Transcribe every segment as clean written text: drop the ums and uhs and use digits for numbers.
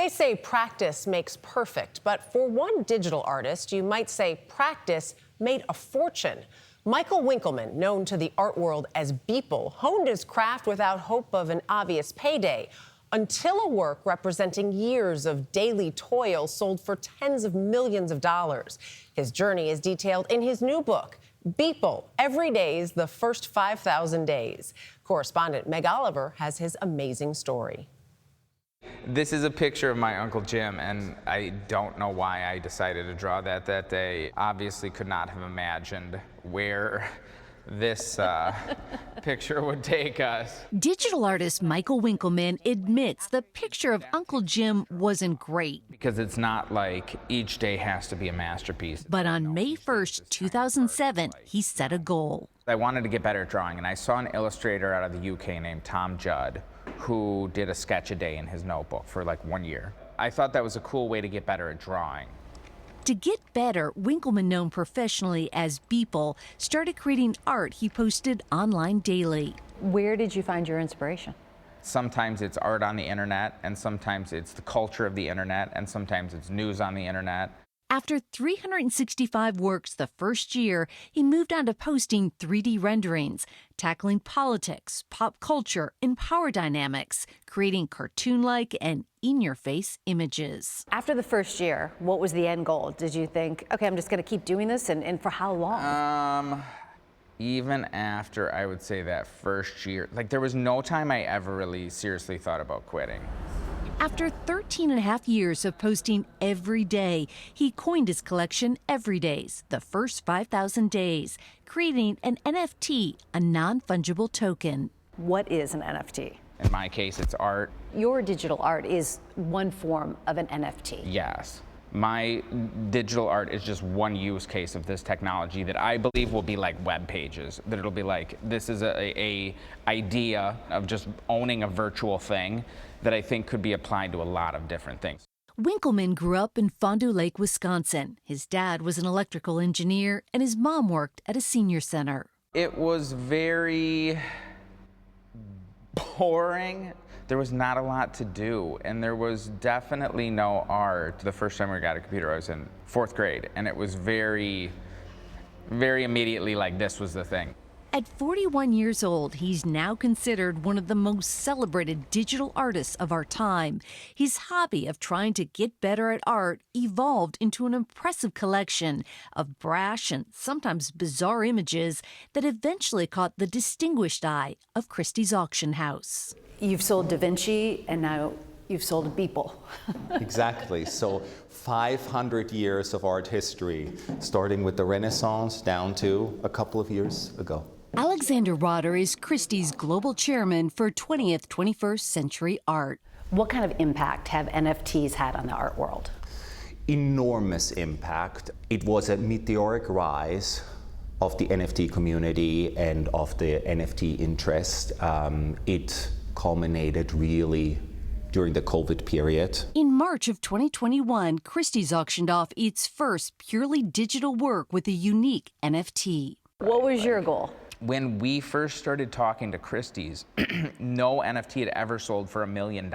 They say practice makes perfect, but for one digital artist, you might say practice made a fortune. Michael Winkleman, known to the art world as Beeple, honed his craft without hope of an obvious payday until a work representing years of daily toil sold for tens of millions of dollars. His journey is detailed in his new book, Beeple, Every Day's the First 5,000 Days. Correspondent Meg Oliver has his amazing story. This is a picture of my Uncle Jim, and I don't know why I decided to draw that day. Obviously could not have imagined where this picture would take us. Digital artist Michael Winkleman admits the picture of Uncle Jim wasn't great. Because it's not like each day has to be a masterpiece. But on May 1st, 2007, he set a goal. I wanted to get better at drawing, and I saw an illustrator out of the UK named Tom Judd, who did a sketch a day in his notebook for like 1 year. I thought that was a cool way to get better at drawing. To get better, Winkleman, known professionally as Beeple, started creating art he posted online daily. Where did you find your inspiration? Sometimes it's art on the internet, and sometimes it's the culture of the internet, and sometimes it's news on the internet. After 365 works the first year, he moved on to posting 3D renderings, tackling politics, pop culture, and power dynamics, creating cartoon-like and in-your-face images. After the first year, what was the end goal? Did you think, okay, I'm just going to keep doing this, and for how long? Even after, I would say, that first year, like there was no time I ever really seriously thought about quitting. After 13 and a half years of posting every day, he coined his collection Every Days, the First 5,000 Days, creating an NFT, a non-fungible token. What is an NFT? In my case, it's art. Your digital art is one form of an NFT. Yes. My digital art is just one use case of this technology that I believe will be like web pages, that it'll be like, this is a idea of just owning a virtual thing that I think could be applied to a lot of different things. Winkleman grew up in Fond du Lac, Wisconsin. His dad was an electrical engineer, and his mom worked at a senior center. It was very boring. There was not a lot to do, and there was definitely no art. The first time we got a computer, I was in 4th grade, and it was very immediately like this was the thing. At 41 years old, he's now considered one of the most celebrated digital artists of our time. His hobby of trying to get better at art evolved into an impressive collection of brash and sometimes bizarre images that eventually caught the distinguished eye of Christie's auction house. You've sold Da Vinci, and now you've sold a Beeple. Exactly. So 500 years of art history, starting with the Renaissance down to a couple of years ago. Alexander Rotter is Christie's global chairman for 20th, 21st century art. What kind of impact have NFTs had on the art world? Enormous impact. It was a meteoric rise of the NFT community and of the NFT interest. It culminated really during the COVID period. In March of 2021, Christie's auctioned off its first purely digital work with a unique NFT. What was your goal? When we first started talking to Christie's, no NFT had ever sold for $1 million.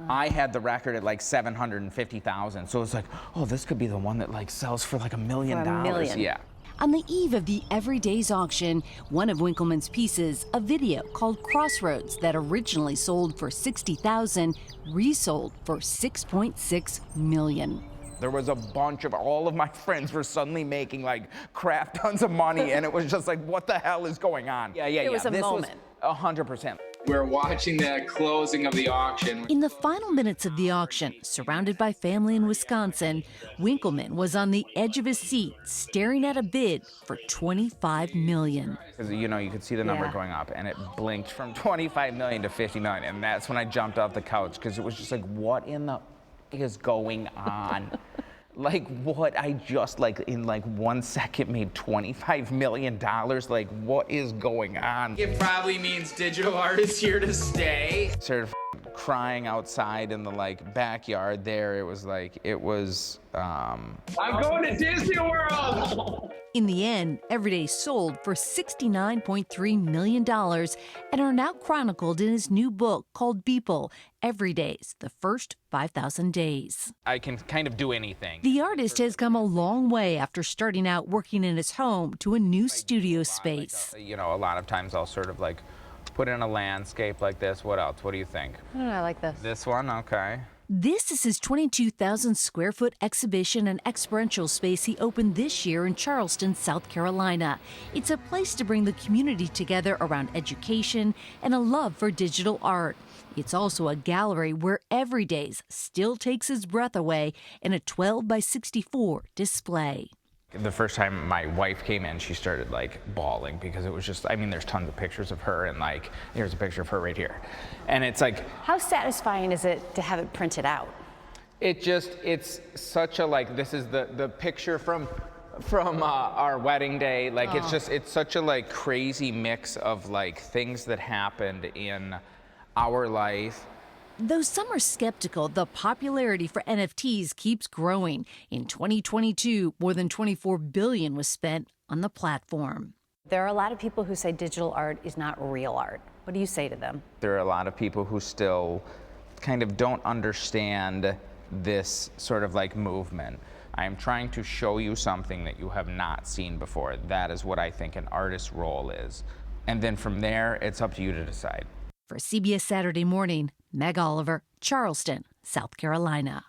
I had the record at like 750,000, so it's like, oh, this could be the one that like sells for like $1 million. For $1 million. Yeah. On the eve of the Every Days auction, one of Winkleman's pieces, a video called Crossroads that originally sold for $60,000, resold for $6.6 million. There was a bunch of, all of my friends were suddenly making like crap tons of money, and it was just like, what the hell is going on? Yeah. It was a this moment. Was 100%. We're watching the closing of the auction. In the final minutes of the auction, surrounded by family in Wisconsin, Winkleman was on the edge of his seat, staring at a bid for $25 million. Because, you know, you could see the number going up, and it blinked from 25 million to 50 million, and that's when I jumped off the couch, because it was just like, what in the is going on? Like, what? I just, like, in like 1 second made $25 million. Like, what is going on? It probably means digital art is here to stay. Started crying outside in the like backyard there. It was I'm going to Disney World! In the end, Everyday sold for $69.3 million and are now chronicled in his new book called Beeple, Everyday's The First 5,000 Days. I can kind of do anything. The artist has come a long way after starting out working in his home to a new studio space. You know, a lot of times I'll sort of like put in a landscape like this. What else? What do you think? I like this. This one? Okay. This is his 22,000 square foot exhibition and experiential space he opened this year in Charleston, South Carolina. It's a place to bring the community together around education and a love for digital art. It's also a gallery where Everyday's still takes his breath away in a 12 by 64 display. The first time my wife came in, she started like bawling because it was just, I mean, there's tons of pictures of her and like, here's a picture of her right here. And it's like, How satisfying is it to have it printed out? it's such a like, this is the picture from our wedding day. Like, it's such a like crazy mix of like things that happened in our life. Though some are skeptical, the popularity for NFTs keeps growing. In 2022, more than $24 billion was spent on the platform. There are a lot of people who say digital art is not real art. What do you say to them? There are a lot of people who still kind of don't understand this sort of like movement. I am trying to show you something that you have not seen before. That is what I think an artist's role is. And then from there, it's up to you to decide. For CBS Saturday Morning, Meg Oliver, Charleston, South Carolina.